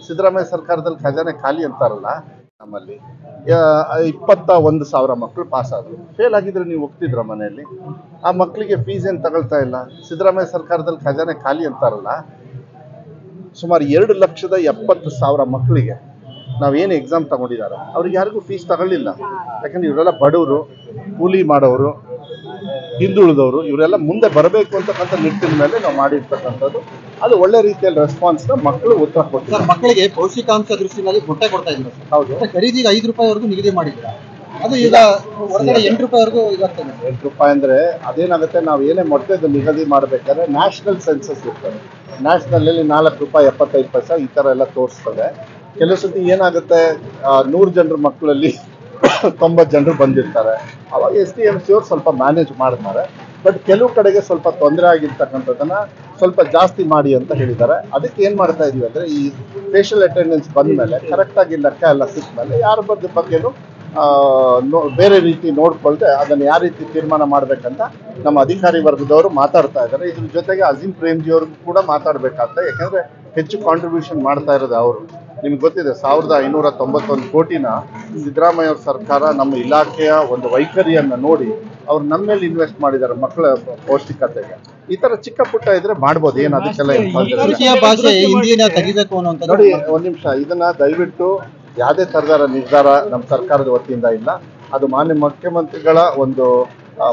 ಸಿದ್ದರಾಮಯ್ಯ ಸರ್ಕಾರದಲ್ಲಿ ಖಜಾನೆ ಖಾಲಿ ಅಂತಾರಲ್ಲ, ನಮ್ಮಲ್ಲಿ 21,000 ಮಕ್ಕಳು ಪಾಸ್ ಆದ್ರು. ಫೇಲ್ ಆಗಿದ್ರೆ ನೀವು ಹೋಗ್ತಿದ್ರ ಮನೆಯಲ್ಲಿ? ಆ ಮಕ್ಕಳಿಗೆ ಫೀಸ್ ಏನು ತಗೊಳ್ತಾ ಇಲ್ಲ. ಸಿದ್ದರಾಮಯ್ಯ ಸರ್ಕಾರದಲ್ಲಿ ಖಜಾನೆ ಖಾಲಿ ಅಂತಾರಲ್ಲ, ಸುಮಾರು 2,70,000 ಮಕ್ಕಳಿಗೆ ನಾವೇನು ಎಕ್ಸಾಮ್ ತಗೊಂಡಿದ್ದಾರೆ ಅವ್ರಿಗೆ ಯಾರಿಗೂ ಫೀಸ್ ತಗೊಳ್ಳಿಲ್ಲ. ಯಾಕಂದ್ರೆ ಇವರೆಲ್ಲ ಬಡವರು, ಕೂಲಿ ಮಾಡೋರು, ಹಿಂದುಳಿದವರು, ಇವರೆಲ್ಲ ಮುಂದೆ ಬರಬೇಕು ಅಂತಕ್ಕಂಥ ನಿಟ್ಟಿನ ಮೇಲೆ ನಾವು ಮಾಡಿರ್ತಕ್ಕಂಥದ್ದು. ಅದು ಒಳ್ಳೆ ರೀತಿಯಲ್ಲಿ ರೆಸ್ಪಾನ್ಸ್ನ ಮಕ್ಕಳು ಉತ್ತರ ಕೊಡ್ತಾರೆ. ಮಕ್ಕಳಿಗೆ ಪೌಷ್ಟಿಕಾಂಶ ದೃಷ್ಟಿನಲ್ಲಿ ಮೊಟ್ಟೆ ಕೊಡ್ತಾ ಇದ್ರು. ಹೌದು, ಖರೀದಿಗೆ 5 ರೂಪಾಯಿವರೆಗೂ ನಿಗದಿ ಮಾಡಿದ್ರ, ಅದು ಈಗ ಹೊರಗಡೆ 8 ರೂಪಾಯಿವರೆಗೂ ಇದಾಗ್ತದೆ. 8 ರೂಪಾಯಿ ಅಂದರೆ ಅದೇನಾಗುತ್ತೆ, ನಾವು ಏನೇ ಮೊಟ್ಟೆದು ನಿಗದಿ ಮಾಡಬೇಕಾದ್ರೆ ನ್ಯಾಷನಲ್ ಸೆನ್ಸಸ್ ಇರ್ತದೆ. ನ್ಯಾಷನಲಲ್ಲಿ 4 ರೂಪಾಯಿ 75 ಪೈಸೆ ಈ ಥರ ಎಲ್ಲ ತೋರಿಸ್ತದೆ. ಕೆಲವು ಸತಿ ಏನಾಗುತ್ತೆ, 100 ಜನರ ಮಕ್ಕಳಲ್ಲಿ 90 ಜನರು ಬಂದಿರ್ತಾರೆ. ಅವಾಗ SDMC ಅವ್ರು ಸ್ವಲ್ಪ ಮ್ಯಾನೇಜ್ ಮಾಡ್ತಾರೆ. ಬಟ್ ಕೆಲವು ಕಡೆಗೆ ಸ್ವಲ್ಪ ತೊಂದರೆ ಆಗಿರ್ತಕ್ಕಂಥದ್ದನ್ನ ಸ್ವಲ್ಪ ಜಾಸ್ತಿ ಮಾಡಿ ಅಂತ ಹೇಳಿದ್ದಾರೆ. ಅದಕ್ಕೆ ಏನು ಮಾಡ್ತಾ ಇದೀವಿ ಅಂದರೆ, ಈ ಫೇಶಿಯಲ್ ಅಟೆಂಡೆನ್ಸ್ ಬಂದ ಮೇಲೆ ಕರೆಕ್ಟಾಗಿ ಲೆಕ್ಕ ಎಲ್ಲ ಸಿಕ್ಕ ಮೇಲೆ ಯಾರ ಬಗ್ಗೆನೂ ಬೇರೆ ರೀತಿ ನೋಡ್ಕೊಳ್ದೆ ಅದನ್ನು ಯಾವ ರೀತಿ ತೀರ್ಮಾನ ಮಾಡಬೇಕಂತ ನಮ್ಮ ಅಧಿಕಾರಿ ವರ್ಗದವರು ಮಾತಾಡ್ತಾ ಇದ್ದಾರೆ. ಇದ್ರ ಜೊತೆಗೆ ಅಜೀಂ ಪ್ರೇಮ್ಜಿ ಅವ್ರಿಗೂ ಕೂಡ ಮಾತಾಡಬೇಕಾಗ್ತದೆ. ಯಾಕಂದರೆ ಹೆಚ್ಚು ಕಾಂಟ್ರಿಬ್ಯೂಷನ್ ಮಾಡ್ತಾ ಇರೋದು ಅವರು. ನಿಮ್ಗೆ ಗೊತ್ತಿದೆ, 1,591 ಕೋಟಿನ ಸಿದ್ದರಾಮಯ್ಯ ಅವ್ರ ಸರ್ಕಾರ ನಮ್ಮ ಇಲಾಖೆಯ ಒಂದು ವೈಖರಿಯನ್ನು ನೋಡಿ ಅವ್ರು ನಮ್ಮ ಮೇಲೆ ಇನ್ವೆಸ್ಟ್ ಮಾಡಿದ್ದಾರೆ ಮಕ್ಕಳ ಪೌಷ್ಟಿಕತೆಗೆ. ಈ ತರ ಚಿಕ್ಕ ಪುಟ್ಟ ಇದ್ರೆ ಮಾಡ್ಬೋದು, ಏನು ಅದಕ್ಕೆಲ್ಲ ನೋಡಿ. ಒಂದ್ ನಿಮಿಷ, ಇದನ್ನ ದಯವಿಟ್ಟು ಯಾವುದೇ ತರದಾರ ನಿರ್ಧಾರ ನಮ್ಮ ಸರ್ಕಾರದ ವತಿಯಿಂದ ಇಲ್ಲ. ಅದು ಮಾನ್ಯ ಮುಖ್ಯಮಂತ್ರಿಗಳ ಒಂದು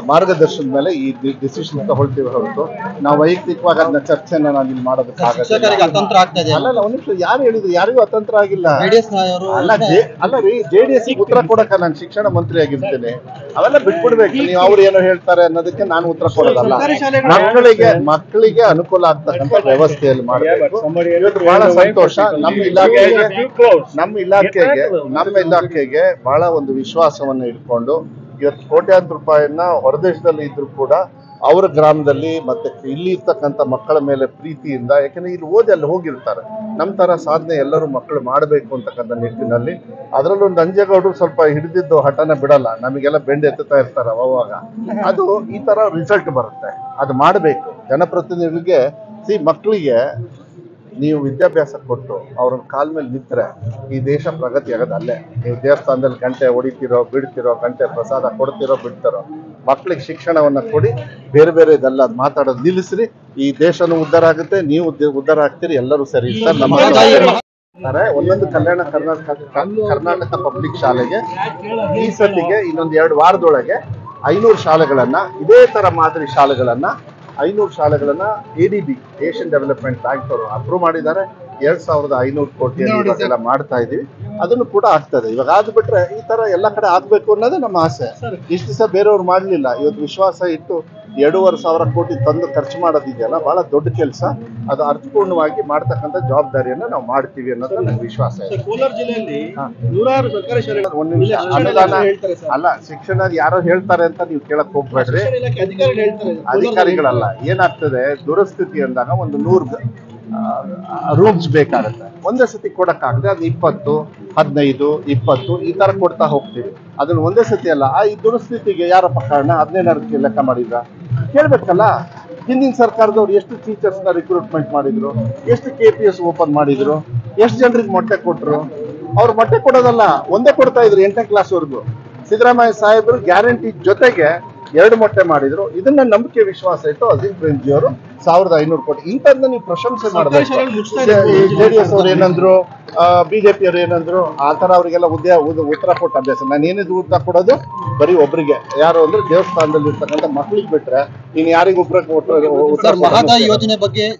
ಮಾರ್ಗದರ್ಶನದ ಮೇಲೆ ಈ ಡಿಸಿಷನ್ ತಗೊಳ್ತೀವಿ ಹೊರತು ನಾವು ವೈಯಕ್ತಿಕವಾಗಿ ಅದನ್ನ ಚರ್ಚೆನ ನಾನು ಇಲ್ಲಿ ಮಾಡೋದಕ್ಕಾಗಲ್ಲ. ಅಲ್ಲ, ಒಂದ್ ನಿಮಿಷ, ಯಾರು ಹೇಳಿದ್ರು? ಯಾರಿಗೂ ಅತಂತ್ರ ಆಗಿಲ್ಲ. ಅಲ್ಲ ರೀ, JDS ಉತ್ತರ ಕೊಡಕ ನಾನು ಶಿಕ್ಷಣ ಮಂತ್ರಿ ಆಗಿರ್ತೇನೆ. ಅವೆಲ್ಲ ಬಿಟ್ಬಿಡ್ಬೇಕು ನೀವು. ಅವ್ರು ಏನೋ ಹೇಳ್ತಾರೆ ಅನ್ನೋದಕ್ಕೆ ನಾನು ಉತ್ತರ ಕೊಡೋದಲ್ಲ. ಮಕ್ಕಳಿಗೆ ಅನುಕೂಲ ಆಗ್ತಕ್ಕಂಥ ವ್ಯವಸ್ಥೆಯಲ್ಲಿ ಮಾಡಬೇಕು. ಇವತ್ತು ಬಹಳ ಸಂತೋಷ. ನಮ್ಮ ಇಲಾಖೆಗೆ ಬಹಳ ಒಂದು ವಿಶ್ವಾಸವನ್ನು ಇಟ್ಕೊಂಡು ಇವತ್ತು ಕೋಟ್ಯಾಂತರ ರೂಪಾಯಿನ ಹೊರದೇಶದಲ್ಲಿ ಇದ್ರು ಕೂಡ ಅವರ ಗ್ರಾಮದಲ್ಲಿ ಮತ್ತೆ ಇಲ್ಲಿ ಇರ್ತಕ್ಕಂಥ ಮಕ್ಕಳ ಮೇಲೆ ಪ್ರೀತಿಯಿಂದ, ಯಾಕಂದ್ರೆ ಇಲ್ಲಿ ಓದಿ ಅಲ್ಲಿ ಹೋಗಿರ್ತಾರೆ, ನಮ್ಮ ತರ ಸಾಧನೆ ಎಲ್ಲರೂ ಮಕ್ಕಳು ಮಾಡಬೇಕು ಅಂತಕ್ಕಂಥ ನಿಟ್ಟಿನಲ್ಲಿ. ಅದರಲ್ಲೂ ನಂಜೇಗೌಡರು ಸ್ವಲ್ಪ ಹಿಡಿದಿದ್ದು ಹಠನ ಬಿಡಲ್ಲ, ನಮಗೆಲ್ಲ ಬೆಂಡ್ ಎತ್ತುತ್ತಾ ಇರ್ತಾರೆ ಅವಾಗ. ಅದು ಈ ತರ ರಿಸಲ್ಟ್ ಬರುತ್ತೆ. ಅದು ಮಾಡಬೇಕು. ಜನಪ್ರತಿನಿಧಿಗಳಿಗೆ ಮಕ್ಕಳಿಗೆ ನೀವು ವಿದ್ಯಾಭ್ಯಾಸ ಕೊಟ್ಟು ಅವ್ರ ಕಾಲ ಮೇಲೆ ನಿಂತರೆ ಈ ದೇಶ ಪ್ರಗತಿ ಆಗೋದು ಅಲ್ಲೇ. ನೀವು ದೇವಸ್ಥಾನದಲ್ಲಿ ಗಂಟೆ ಹೊಡಿತೀರೋ ಬಿಡ್ತಿರೋ, ಗಂಟೆ ಪ್ರಸಾದ ಕೊಡ್ತಿರೋ ಬಿಡ್ತಿರೋ, ಮಕ್ಕಳಿಗೆ ಶಿಕ್ಷಣವನ್ನು ಕೊಡಿ. ಬೇರೆ ಬೇರೆ ಇದೆಲ್ಲ ಮಾತಾಡೋದು ನಿಲ್ಲಿಸ್ರಿ. ಈ ದೇಶನೂ ಉದ್ಧಾರ ಆಗುತ್ತೆ, ನೀವು ಉದ್ಧಾರ ಆಗ್ತೀರಿ, ಎಲ್ಲರೂ ಸರಿ ಇರ್ತಾರೆ. ನಮ್ಮ ಒಂದೊಂದು ಕರ್ನಾಟಕ ಪಬ್ಲಿಕ್ ಶಾಲೆಗೆ ಈ ಸತಿಗೆ ಇನ್ನೊಂದು 2 ವಾರದೊಳಗೆ 500 ಶಾಲೆಗಳನ್ನ, ಇದೇ ತರ ಮಾದರಿ ಶಾಲೆಗಳನ್ನ 500 ಶಾಲೆಗಳನ್ನ ADB ಏಷ್ಯನ್ ಡೆವಲಪ್ಮೆಂಟ್ ಬ್ಯಾಂಕ್ ಅವರು ಅಪ್ರೂವ್ ಮಾಡಿದ್ದಾರೆ. 2,500 ಕೋಟಿ ಎಲ್ಲ ಮಾಡ್ತಾ ಇದೀವಿ. ಅದನ್ನು ಕೂಡ ಆಗ್ತದೆ. ಇವಾಗ ಆದ್ಬಿಟ್ರೆ ಈ ತರ ಎಲ್ಲ ಕಡೆ ಆಗ್ಬೇಕು ಅನ್ನೋದೇ ನಮ್ಮ ಆಸೆ. ಇಷ್ಟು ದಿವಸ ಬೇರೆಯವ್ರು ಮಾಡ್ಲಿಲ್ಲ. ಇವತ್ತು ವಿಶ್ವಾಸ ಇಟ್ಟು 2,500 ಕೋಟಿ ತಂದು ಖರ್ಚು ಮಾಡೋದಿದೆಯಲ್ಲ, ಬಹಳ ದೊಡ್ಡ ಕೆಲಸ. ಅದು ಅರ್ಥಪೂರ್ಣವಾಗಿ ಮಾಡ್ತಕ್ಕಂಥ ಜವಾಬ್ದಾರಿಯನ್ನ ನಾವು ಮಾಡ್ತೀವಿ ಅನ್ನೋದು ನಮ್ಗೆ ವಿಶ್ವಾಸ ಇದೆ. ಕೋಲಾರ ಜಿಲ್ಲೆಯಲ್ಲಿ 100 ಸರ್ಕಾರಿ ಶಾಲೆಗಳು ಒಂದು ನಿಮಿಷ, ಅನುದಾನ ಅಲ್ಲ, ಶಿಕ್ಷಣ ಯಾರೋ ಹೇಳ್ತಾರೆ ಅಂತ ನೀವು ಕೇಳಕ್ ಹೋಗ್ಬೇಡ್ರಿ. ಅಧಿಕಾರಿಗಳಲ್ಲ. ಏನಾಗ್ತದೆ, ದುರಸ್ಥಿತಿ ಅಂದಾಗ ಒಂದು 100 ರೂಮ್ಸ್ ಬೇಕಾಗುತ್ತೆ. ಒಂದೇ ಸತಿ ಕೊಡಕ್ಕಾಗದೆ ಅದು 20, 15, 20 ಈ ತರ ಕೊಡ್ತಾ ಹೋಗ್ತೀವಿ. ಅದನ್ನ ಒಂದೇ ಸತಿ ಅಲ್ಲ. ಈ ದುರಸ್ಥಿತಿಗೆ ಯಾರಪ್ಪ ಕಾರಣ? 15 ಲೆಕ್ಕ ಮಾಡಿದ್ರ ಕೇಳ್ಬೇಕಲ್ಲ. ಹಿಂದಿನ ಸರ್ಕಾರದವ್ರು ಎಷ್ಟು ಟೀಚರ್ಸ್ನ ರಿಕ್ರೂಟ್ಮೆಂಟ್ ಮಾಡಿದ್ರು, ಎಷ್ಟು KPS ಓಪನ್ ಮಾಡಿದ್ರು, ಎಷ್ಟು ಜನರಿಗೆ ಮೊಟ್ಟೆ ಕೊಟ್ರು? ಅವ್ರು ಮೊಟ್ಟೆ ಕೊಡೋದಲ್ಲ, ಒಂದೇ ಕೊಡ್ತಾ ಇದ್ರು 8ನೇ ಕ್ಲಾಸ್ವರೆಗೂ. ಸಿದ್ದರಾಮಯ್ಯ ಸಾಹೇಬರು ಗ್ಯಾರಂಟಿ ಜೊತೆಗೆ 2 ಮೊಟ್ಟೆ ಮಾಡಿದ್ರು. ಇದನ್ನ ನಂಬಿಕೆ ವಿಶ್ವಾಸ ಇಟ್ಟು ಅಜೀಂ ಪ್ರೇಮ್ಜಿ ಅವರು 1,500 ಕೋಟಿ. ಇಂಥದ್ದನ್ನ ನೀವು ಪ್ರಶಂಸೆ ಮಾಡಬೇಕು. JDS ಅವ್ರು ಏನಂದ್ರು, BJP ಅವ್ರು ಏನಂದ್ರು, ಆ ತರ ಅವರಿಗೆಲ್ಲ ಉತ್ತರ ಕೊಟ್ಟ ಅಭ್ಯಾಸ. ನಾನು ಏನಿದು ಉತ್ತರ ಕೊಡೋದು ಬರೀ ಒಬ್ಬರಿಗೆ, ಯಾರು ಅಂದ್ರೆ ದೇವಸ್ಥಾನದಲ್ಲಿ ಇರ್ತಕ್ಕಂಥ ಮಕ್ಕಳಿಗೆ ಬಿಟ್ರೆ ಇನ್ನು ಯಾರಿಗೊಬ್ಬರ ಉತ್ತರ ಯೋಜನೆ ಬಗ್ಗೆ